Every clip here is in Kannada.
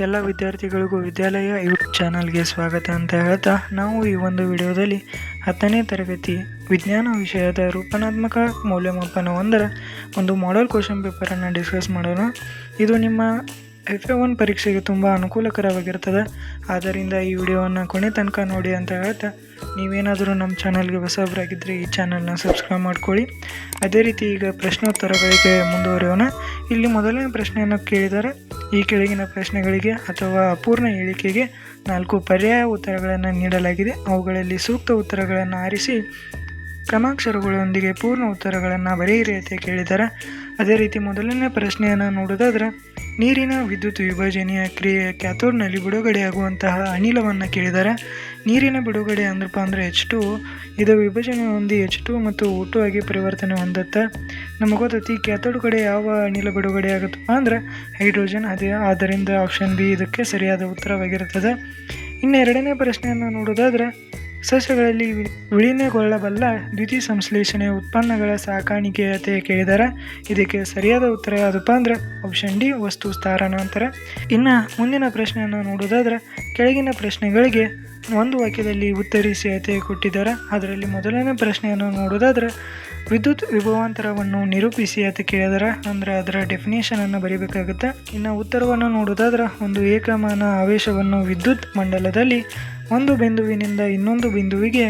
ಎಲ್ಲ ವಿದ್ಯಾರ್ಥಿಗಳಿಗೂ ವಿದ್ಯಾಲಯ ಯೂಟ್ಯೂಬ್ ಚಾನಲ್ಗೆ ಸ್ವಾಗತ ಅಂತ ಹೇಳ್ತಾ ನಾವು ಈ ಒಂದು ವಿಡಿಯೋದಲ್ಲಿ 10ನೇ ತರಗತಿ ವಿಜ್ಞಾನ ವಿಷಯದ ರೂಪನಾತ್ಮಕ ಮೌಲ್ಯಮಾಪನ ಒಂದು ಮಾಡೆಲ್ ಕ್ವೆಶ್ಚನ್ ಪೇಪರನ್ನು ಡಿಸ್ಕಸ್ ಮಾಡೋಣ. ಇದು ನಿಮ್ಮ FA1 ಪರೀಕ್ಷೆಗೆ ತುಂಬ ಅನುಕೂಲಕರವಾಗಿರ್ತದೆ. ಆದ್ದರಿಂದ ಈ ವಿಡಿಯೋವನ್ನು ಕೊನೆ ತನಕ ನೋಡಿ ಅಂತ ಹೇಳ್ತಾ, ನೀವೇನಾದರೂ ನಮ್ಮ ಚಾನಲ್ಗೆ ಹೊಸಬರಾಗಿದ್ದರೆ ಈ ಚಾನಲ್ನ ಸಬ್ಸ್ಕ್ರೈಬ್ ಮಾಡ್ಕೊಳ್ಳಿ. ಅದೇ ರೀತಿ ಈಗ ಪ್ರಶ್ನೋತ್ತರಗಳಿಗೆ ಮುಂದುವರಿಯೋಣ. ಇಲ್ಲಿ ಮೊದಲನೇ ಪ್ರಶ್ನೆಯನ್ನು ಕೇಳಿದರೆ, ಈ ಕೆಳಗಿನ ಪ್ರಶ್ನೆಗಳಿಗೆ ಅಥವಾ ಅಪೂರ್ಣ ಹೇಳಿಕೆಗೆ 4 ಪರ್ಯಾಯ ಉತ್ತರಗಳನ್ನು ನೀಡಲಾಗಿದೆ. ಅವುಗಳಲ್ಲಿ ಸೂಕ್ತ ಉತ್ತರಗಳನ್ನು ಆರಿಸಿ ಕ್ರಮಾಕ್ಷರಗಳೊಂದಿಗೆ ಪೂರ್ಣ ಉತ್ತರಗಳನ್ನು ಬರೆಯಿರಿ ಅಂತ ಕೇಳಿದ್ದಾರೆ. ಅದೇ ರೀತಿ ಮೊದಲನೇ ಪ್ರಶ್ನೆಯನ್ನು ನೋಡೋದಾದ್ರೆ, ನೀರಿನ ವಿದ್ಯುತ್ ವಿಭಜನೆಯ ಕ್ರಿಯೆ ಕ್ಯಾಥೋಡ್ನಲ್ಲಿ ಬಿಡುಗಡೆಯಾಗುವಂತಹ ಅನಿಲವನ್ನು ಕೇಳಿದ್ದಾರೆ. ನೀರಿನ ಬಿಡುಗಡೆ ಅಂದ್ರಪ್ಪ ಅಂದರೆ H2, ಇದು ವಿಭಜನೆ ಹೊಂದಿ H2 ಮತ್ತು O2 ಆಗಿ ಪರಿವರ್ತನೆ ಹೊಂದುತ್ತೆ. ನಮಗೆ ಗೊತ್ತೈತಿ ಕ್ಯಾಥೋಡ್ ಕಡೆ ಯಾವ ಅನಿಲ ಬಿಡುಗಡೆ ಆಗುತ್ತಪ್ಪ ಅಂದರೆ ಹೈಡ್ರೋಜನ್. ಆದ್ದರಿಂದ ಆಪ್ಷನ್ ಬಿ ಇದಕ್ಕೆ ಸರಿಯಾದ ಉತ್ತರವಾಗಿರುತ್ತದೆ. ಇನ್ನು ಎರಡನೇ ಪ್ರಶ್ನೆಯನ್ನು ನೋಡೋದಾದ್ರೆ, ಸಸ್ಯಗಳಲ್ಲಿ ವಿಲೀನಗೊಳ್ಳಬಲ್ಲ ದ್ಯುತಿ ಸಂಶ್ಲೇಷಣೆ ಉತ್ಪನ್ನಗಳ ಸಾಕಾಣಿಕೆಯತೆ ಕೇಳಿದ್ದಾರೆ. ಇದಕ್ಕೆ ಸರಿಯಾದ ಉತ್ತರ ಯಾವುದಪ್ಪ ಅಂದರೆ ಆಪ್ಷನ್ ಡಿ, ವಸ್ತು ಸ್ಥಾನಾಂತರ. ಇನ್ನು ಮುಂದಿನ ಪ್ರಶ್ನೆಯನ್ನು ನೋಡೋದಾದ್ರೆ, ಕೆಳಗಿನ ಪ್ರಶ್ನೆಗಳಿಗೆ ಒಂದು ವಾಕ್ಯದಲ್ಲಿ ಉತ್ತರಿಸಿ ಅತೆ ಕೊಟ್ಟಿದ್ದಾರೆ. ಅದರಲ್ಲಿ ಮೊದಲನೇ ಪ್ರಶ್ನೆಯನ್ನು ನೋಡೋದಾದ್ರೆ, ವಿದ್ಯುತ್ ವಿಭವಾಂತರವನ್ನು ನಿರೂಪಿಸಿ ಅಂತ ಕೇಳಿದರೆ, ಅಂದರೆ ಅದರ ಡೆಫಿನೇಷನನ್ನು ಬರೀಬೇಕಾಗುತ್ತೆ. ಇನ್ನು ಉತ್ತರವನ್ನು ನೋಡೋದಾದ್ರೆ, ಒಂದು ಏಕಮಾನ ಆವೇಶವನ್ನು ವಿದ್ಯುತ್ ಮಂಡಲದಲ್ಲಿ ಒಂದು ಬಿಂದುವಿನಿಂದ ಇನ್ನೊಂದು ಬಿಂದುವಿಗೆ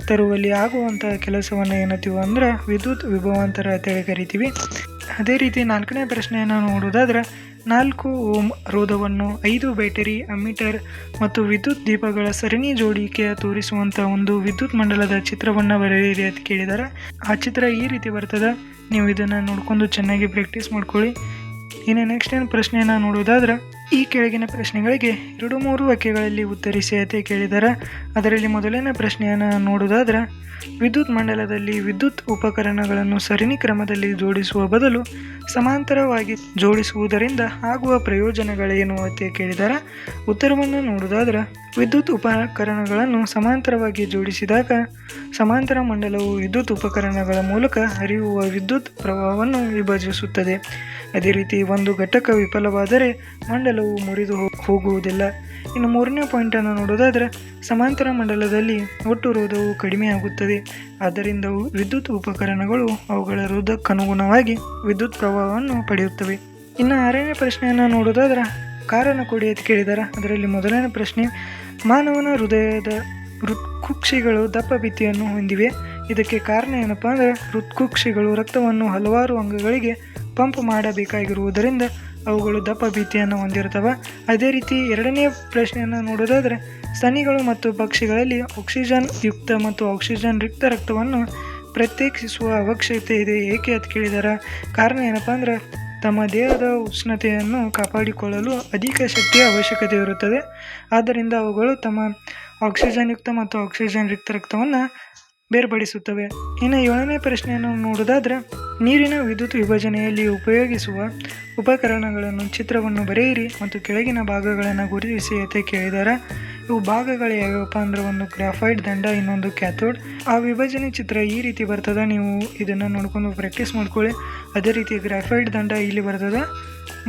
ತರುವಲ್ಲಿ ಆಗುವಂಥ ಕೆಲಸವನ್ನು ಏನಂತೀವಿ ಅಂದರೆ ವಿದ್ಯುತ್ ವಿಭವಾಂತರ ಅಂತೇಳಿ ಕರಿತೀವಿ. ಅದೇ ರೀತಿ ನಾಲ್ಕನೇ ಪ್ರಶ್ನೆಯನ್ನು ನೋಡೋದಾದ್ರೆ, 4 ಓಮ್ ರೋಧವನ್ನು 5 ಬ್ಯಾಟರಿ ಅಮ್ಮೀಟರ್ ಮತ್ತು ವಿದ್ಯುತ್ ದೀಪಗಳ ಸರಣಿ ಜೋಡಿಕೆ ತೋರಿಸುವಂಥ ಒಂದು ವಿದ್ಯುತ್ ಮಂಡಲದ ಚಿತ್ರವನ್ನು ಬರೆಯಿರಿ ಅಂತ ಕೇಳಿದ್ದಾರೆ. ಆ ಚಿತ್ರ ಈ ರೀತಿ ಬರ್ತದೆ. ನೀವು ಇದನ್ನು ನೋಡ್ಕೊಂಡು ಚೆನ್ನಾಗಿ ಪ್ರಾಕ್ಟೀಸ್ ಮಾಡ್ಕೊಳ್ಳಿ. ಇನ್ನು ನೆಕ್ಸ್ಟ್ ಪ್ರಶ್ನೆಯನ್ನು ನೋಡೋದಾದ್ರೆ, ಈ ಕೆಳಗಿನ ಪ್ರಶ್ನೆಗಳಿಗೆ 2-3 ವಾಕ್ಯಗಳಲ್ಲಿ ಉತ್ತರಿಸಿ ಅಂತ ಕೇಳಿದ್ದಾರೆ. ಅದರಲ್ಲಿ ಮೊದಲನೇ ಪ್ರಶ್ನೆಯನ್ನು ನೋಡೋದಾದ್ರೆ, ವಿದ್ಯುತ್ ಮಂಡಲದಲ್ಲಿ ವಿದ್ಯುತ್ ಉಪಕರಣಗಳನ್ನು ಸರಣಿ ಕ್ರಮದಲ್ಲಿ ಜೋಡಿಸುವ ಬದಲು ಸಮಾಂತರವಾಗಿ ಜೋಡಿಸುವುದರಿಂದ ಆಗುವ ಪ್ರಯೋಜನಗಳೇನು ಅಂತ ಕೇಳಿದ್ದಾರೆ. ಉತ್ತರವನ್ನು ನೋಡೋದಾದ್ರೆ, ವಿದ್ಯುತ್ ಉಪಕರಣಗಳನ್ನು ಸಮಾಂತರವಾಗಿ ಜೋಡಿಸಿದಾಗ ಸಮಾಂತರ ಮಂಡಲವು ವಿದ್ಯುತ್ ಉಪಕರಣಗಳ ಮೂಲಕ ಹರಿಯುವ ವಿದ್ಯುತ್ ಪ್ರವಾಹವನ್ನು ವಿಭಜಿಸುತ್ತದೆ. ಅದೇ ರೀತಿ ಒಂದು ಘಟಕ ವಿಫಲವಾದರೆ ಮಂಡಲವು ಮುರಿದು ಹೋಗುವುದಿಲ್ಲ. ಇನ್ನು ಮೂರನೇ ಪಾಯಿಂಟನ್ನು ನೋಡೋದಾದರೆ, ಸಮಾಂತರ ಮಂಡಲದಲ್ಲಿ ಒಟ್ಟು ರೋಧವು ಕಡಿಮೆಯಾಗುತ್ತದೆ. ಆದ್ದರಿಂದ ವಿದ್ಯುತ್ ಉಪಕರಣಗಳು ಅವುಗಳ ರೋಧಕ್ಕನುಗುಣವಾಗಿ ವಿದ್ಯುತ್ ಪ್ರವಾಹವನ್ನು ಪಡೆಯುತ್ತವೆ. ಇನ್ನು ಆರನೇ ಪ್ರಶ್ನೆಯನ್ನು ನೋಡೋದಾದ್ರೆ, ಕಾರಣ ಕೊಡಿ ಅಂತ ಕೇಳಿದ್ದಾರೆ. ಅದರಲ್ಲಿ ಮೊದಲನೇ ಪ್ರಶ್ನೆ, ಮಾನವನ ಹೃದಯದ ಹೃತ್ಕುಕ್ಷಿಗಳು ದಪ್ಪ ಭಿತ್ತಿಯನ್ನು ಹೊಂದಿವೆ. ಇದಕ್ಕೆ ಕಾರಣ ಏನಪ್ಪ ಅಂದರೆ ಹೃತ್ಕುಕ್ಷಿಗಳು ರಕ್ತವನ್ನು ಹಲವಾರು ಅಂಗಗಳಿಗೆ ಪಂಪ್ ಮಾಡಬೇಕಾಗಿರುವುದರಿಂದ ಅವುಗಳು ದಪ್ಪ ಭಿತ್ತಿಯನ್ನು ಹೊಂದಿರ್ತವೆ. ಅದೇ ರೀತಿ ಎರಡನೇ ಪ್ರಶ್ನೆಯನ್ನು ನೋಡೋದಾದರೆ, ಸ್ತನಿಗಳು ಮತ್ತು ಪಕ್ಷಿಗಳಲ್ಲಿ ಆಕ್ಸಿಜನ್ ಯುಕ್ತ ಮತ್ತು ಆಕ್ಸಿಜನ್ ರಿಕ್ತ ರಕ್ತವನ್ನು ಪ್ರತ್ಯೇಕಿಸುವ ಅವಶ್ಯಕತೆ ಇದೆ ಏಕೆ ಅಂತ ಕೇಳಿದ್ದಾರೆ. ಕಾರಣ ಏನಪ್ಪ ಅಂದರೆ ತಮ್ಮ ದೇಹದ ಉಷ್ಣತೆಯನ್ನು ಕಾಪಾಡಿಕೊಳ್ಳಲು ಅಧಿಕ ಶಕ್ತಿಯ ಅವಶ್ಯಕತೆ ಇರುತ್ತದೆ. ಆದ್ದರಿಂದ ಅವುಗಳು ತಮ್ಮ ಆಕ್ಸಿಜನ್ ಯುಕ್ತ ಮತ್ತು ಆಕ್ಸಿಜನ್ ರಿಕ್ತ ರಕ್ತವನ್ನು ಬೇರ್ಪಡಿಸುತ್ತವೆ. ಇನ್ನು ಏಳನೇ ಪ್ರಶ್ನೆಯನ್ನು ನೋಡೋದಾದ್ರೆ, ನೀರಿನ ವಿದ್ಯುತ್ ವಿಭಜನೆಯಲ್ಲಿ ಉಪಯೋಗಿಸುವ ಉಪಕರಣಗಳನ್ನು ಚಿತ್ರವನ್ನು ಬರೆಯಿರಿ ಮತ್ತು ಕೆಳಗಿನ ಭಾಗಗಳನ್ನು ಗುರುತಿಸಿ ಅಂತ ಕೇಳಿದ್ದಾರೆ. ಇವು ಭಾಗಗಳು ಯಾವ್ಯಾವಪ್ಪ ಅಂದ್ರೆ ಒಂದು ಗ್ರಾಫೈಟ್ ದಂಡ, ಇನ್ನೊಂದು ಕ್ಯಾಥೋಡ್. ಆ ವಿಭಜನೆ ಚಿತ್ರ ಈ ರೀತಿ ಬರ್ತದೆ. ನೀವು ಇದನ್ನು ನೋಡ್ಕೊಂಡು ಪ್ರಾಕ್ಟೀಸ್ ಮಾಡ್ಕೊಳ್ಳಿ. ಅದೇ ರೀತಿ ಗ್ರಾಫೈಟ್ ದಂಡ ಇಲ್ಲಿ ಬರ್ತದೆ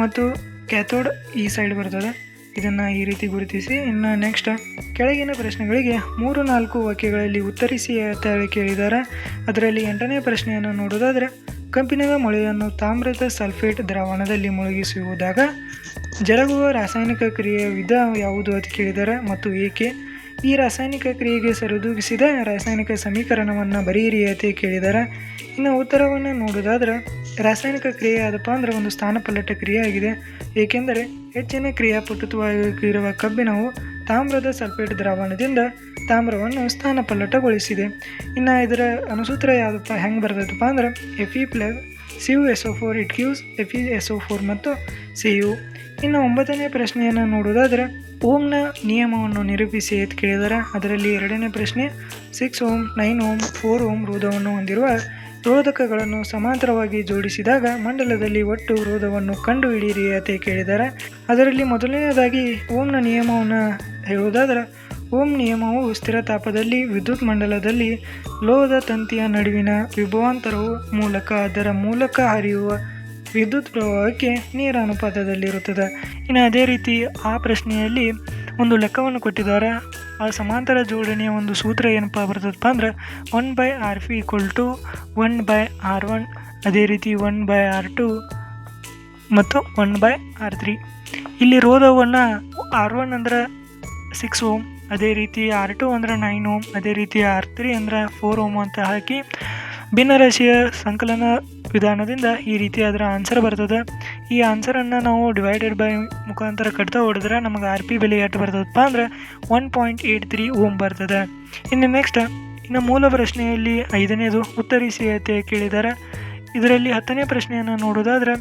ಮತ್ತು ಕ್ಯಾಥೋಡ್ ಈ ಸೈಡ್ ಬರ್ತದೆ. ಇದನ್ನು ಈ ರೀತಿ ಗುರುತಿಸಿ. ಇನ್ನು ನೆಕ್ಸ್ಟ್ ಕೆಳಗಿನ ಪ್ರಶ್ನೆಗಳಿಗೆ 3-4 ವಾಕ್ಯಗಳಲ್ಲಿ ಉತ್ತರಿಸಿ ಅಂತ ಕೇಳಿದ್ದಾರೆ. ಅದರಲ್ಲಿ 8ನೇ ಪ್ರಶ್ನೆಯನ್ನು ನೋಡೋದಾದರೆ, ಕಬ್ಬಿಣದ ಮೊಳೆಯನ್ನು ತಾಮ್ರದ ಸಲ್ಫೇಟ್ ದ್ರಾವಣದಲ್ಲಿ ಮುಳುಗಿಸುವುದಾಗ ಜರುಗುವ ರಾಸಾಯನಿಕ ಕ್ರಿಯೆಯ ವಿಧ ಯಾವುದು ಅಂತ ಕೇಳಿದ್ದಾರೆ ಮತ್ತು ಏಕೆ. ಈ ರಾಸಾಯನಿಕ ಕ್ರಿಯೆಗೆ ಸರಿದೂಗಿಸಿದ ರಾಸಾಯನಿಕ ಸಮೀಕರಣವನ್ನು ಬರೆಯಿರಿ ಅಂತ ಕೇಳಿದ್ದಾರೆ. ಇನ್ನು ಉತ್ತರವನ್ನು ನೋಡೋದಾದ್ರೆ, ರಾಸಾಯನಿಕ ಕ್ರಿಯೆ ಆದಪ್ಪ ಅಂದರೆ ಒಂದು ಸ್ಥಾನಪಲ್ಲಟ ಕ್ರಿಯೆ ಆಗಿದೆ. ಏಕೆಂದರೆ ಹೆಚ್ಚಿನ ಕ್ರಿಯಾಪಟುತ್ವವಾಗಿರುವ ಕಬ್ಬಿಣವು ತಾಮ್ರದ ಸಲ್ಫೇಟ್ ದ್ರಾವಣದಿಂದ ತಾಮ್ರವನ್ನು ಸ್ಥಾನಪಲ್ಲಟಗೊಳಿಸಿದೆ. ಇನ್ನು ಇದರ ಅನುಸೂತ್ರ ಯಾವುದಪ್ಪ ಹೆಂಗೆ ಬರ್ತದಪ್ಪ ಅಂದ್ರೆ Fe+CuSO4 ಇಟ್ ಗಿವ್ಸ್ FeSO4 ಮತ್ತು Cu. ಇನ್ನು 9ನೇ ಪ್ರಶ್ನೆಯನ್ನು ನೋಡೋದಾದರೆ, ಓಮ್ನ ನಿಯಮವನ್ನು ನಿರೂಪಿಸಿ ಅಂತ ಕೇಳಿದ್ದಾರೆ. ಅದರಲ್ಲಿ ಎರಡನೇ ಪ್ರಶ್ನೆ, 6 ಓಮ್, 9 ಓಮ್, 4 ಓಮ್ ರೋಧವನ್ನು ಹೊಂದಿರುವ ರೋಧಕಗಳನ್ನು ಸಮಾಂತರವಾಗಿ ಜೋಡಿಸಿದಾಗ ಮಂಡಲದಲ್ಲಿ ಒಟ್ಟು ರೋಧವನ್ನು ಕಂಡುಹಿಡಿಯಿರಿ ಅಂತ ಕೇಳಿದ್ದಾರೆ. ಅದರಲ್ಲಿ ಮೊದಲನೆಯದಾಗಿ ಓಮ್ನ ನಿಯಮವನ್ನು ಹೇಳುವುದಾದರೆ, ಓಮ್ ನಿಯಮವು ಸ್ಥಿರ ತಾಪದಲ್ಲಿ ವಿದ್ಯುತ್ ಮಂಡಲದಲ್ಲಿ ಲೋಹದ ತಂತಿಯ ನಡುವಿನ ವಿಭವಾಂತರವು ಮೂಲಕ ಅದರ ಮೂಲಕ ಹರಿಯುವ ವಿದ್ಯುತ್ ಪ್ರವಾಹಕ್ಕೆ ನೀರ ಅನುಪಾತದಲ್ಲಿರುತ್ತದೆ. ಇನ್ನು ಅದೇ ರೀತಿ ಆ ಪ್ರಶ್ನೆಯಲ್ಲಿ ಒಂದು ಲೆಕ್ಕವನ್ನು ಕೊಟ್ಟಿದ್ದಾರೆ. ಆ ಸಮಾಂತರ ಜೋಡಣೆಯ ಒಂದು ಸೂತ್ರ ಏನಪ್ಪ ಬರ್ತದಪ್ಪ ಅಂದ್ರೆ 1/Rp = 1/R1, ಅದೇ ರೀತಿ 1/R2 ಮತ್ತು 1/R3. ಇಲ್ಲಿ ರೋಧವನ್ನು R1 ಅಂದ್ರೆ 6 ಓಮ್, ಅದೇ ರೀತಿ R2 ಅಂದ್ರೆ 9 ಓಮ್, ಅದೇ ರೀತಿ R3 ಅಂದ್ರೆ 4 ಓಮ್ ಅಂತ ಹಾಕಿ ಭಿನ್ನರಾಶಿಯ ಸಂಕಲನ ವಿಧಾನದಿಂದ ಈ ರೀತಿ ಅದರ ಆನ್ಸರ್ ಬರ್ತದೆ. ಈ ಆನ್ಸರನ್ನು ನಾವು ಡಿವೈಡೆಡ್ ಬೈ ಮುಖಾಂತರ ಕಟ್ತಾ ಹೊಡೆದ್ರೆ ನಮಗೆ RP ಬೆಲೆ ಎಷ್ಟು ಬರ್ತದಪ್ಪ ಅಂದ್ರೆ 1.83 ಓಮ್ ಬರ್ತದೆ. ಇನ್ನು ನೆಕ್ಸ್ಟ್ ಮೂಲ ಪ್ರಶ್ನೆಯಲ್ಲಿ 5ನೇದು ಉತ್ತರಿಸಿ ಅಂತ ಕೇಳಿದ್ದಾರೆ. ಇದರಲ್ಲಿ 10ನೇ ಪ್ರಶ್ನೆಯನ್ನು ನೋಡೋದಾದ್ರೆ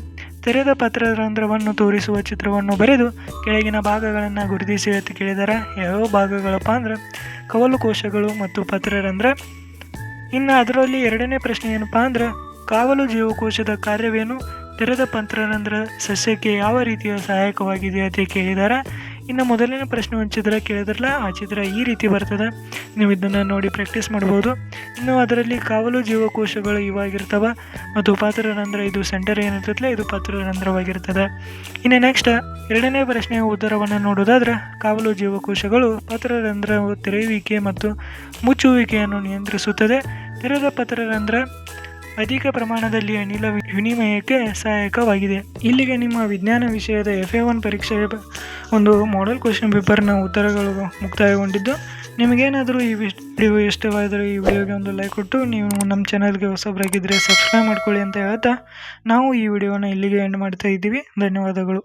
ತೆರೆದ ಪತ್ರರಂಧ್ರವನ್ನು ತೋರಿಸುವ ಚಿತ್ರವನ್ನು ಬರೆದು ಕೆಳಗಿನ ಭಾಗಗಳನ್ನು ಗುರುತಿಸಿ ಅಂತ ಕೇಳಿದ್ದಾರೆ. ಯಾವ ಭಾಗಗಳಪ್ಪ ಅಂದ್ರೆ ಕವಲು ಕೋಶಗಳು ಮತ್ತು ಪತ್ರರಂಧ್ರ. ಇನ್ನು ಅದರಲ್ಲಿ 2ನೇ ಪ್ರಶ್ನೆ ಏನಪ್ಪ ಅಂದ್ರೆ ಕಾವಲು ಜೀವಕೋಶದ ಕಾರ್ಯವೇನು, ತೆರೆದ ಪತ್ರರಂಧ್ರ ಸಸ್ಯಕ್ಕೆ ಯಾವ ರೀತಿಯ ಸಹಾಯಕವಾಗಿದೆ ಅಂತ ಕೇಳಿದ್ದಾರೆ. ಇನ್ನು ಮೊದಲನೇ ಪ್ರಶ್ನೆ ಒಂದು ಚಿತ್ರ ಕೇಳಿದ್ರಲ್ಲ, ಆ ಚಿತ್ರ ಈ ರೀತಿ ಬರ್ತದೆ. ನೀವು ಇದನ್ನು ನೋಡಿ ಪ್ರಾಕ್ಟೀಸ್ ಮಾಡ್ಬೋದು. ಇನ್ನು ಅದರಲ್ಲಿ ಕಾವಲು ಜೀವಕೋಶಗಳು ಇವಾಗಿರ್ತವೆ ಮತ್ತು ಪತ್ರರಂಧ್ರ ಇದು ಸೆಂಟರ್ ಏನಿರ್ತದಲ್ಲ ಇದು ಪತ್ರರಂಧ್ರವಾಗಿರ್ತದೆ. ಇನ್ನು ನೆಕ್ಸ್ಟ್ 2ನೇ ಪ್ರಶ್ನೆಯ ಉತ್ತರವನ್ನು ನೋಡೋದಾದ್ರೆ ಕಾವಲು ಜೀವಕೋಶಗಳು ಪತ್ರರಂಧ್ರ ತೆರೆಯುವಿಕೆ ಮತ್ತು ಮುಚ್ಚುವಿಕೆಯನ್ನು ನಿಯಂತ್ರಿಸುತ್ತದೆ. ತೆರೆದ ಪತ್ರರಂಧ್ರ ಅಧಿಕ ಪ್ರಮಾಣದಲ್ಲಿ ಅನಿಲ ವಿನಿಮಯಕ್ಕೆ ಸಹಾಯಕವಾಗಿದೆ. ಇಲ್ಲಿಗೆ ನಿಮ್ಮ ವಿಜ್ಞಾನ ವಿಷಯದ FA1 ಪರೀಕ್ಷೆಯ ಒಂದು ಮಾಡೆಲ್ ಕ್ವೆಶ್ಚನ್ ಪೇಪರ್ನ ಉತ್ತರಗಳು ಮುಕ್ತಾಯಗೊಂಡಿದ್ದು. ನಿಮಗೇನಾದರೂ ಈ ವಿಡಿಯೋ ಇಷ್ಟವಾದರೆ ಈ ವಿಡಿಯೋಗೆ ಒಂದು ಲೈಕ್ ಕೊಟ್ಟು ನೀವು ನಮ್ಮ ಚಾನಲ್ಗೆ ಹೊಸಬರಾಗಿದ್ದರೆ ಸಬ್ಸ್ಕ್ರೈಬ್ ಮಾಡ್ಕೊಳ್ಳಿ ಅಂತ ಹೇಳ್ತಾ ನಾವು ಈ ವಿಡಿಯೋನ ಇಲ್ಲಿಗೆ ಎಂಡ್ ಮಾಡ್ತಾ ಇದ್ದೀವಿ. ಧನ್ಯವಾದಗಳು.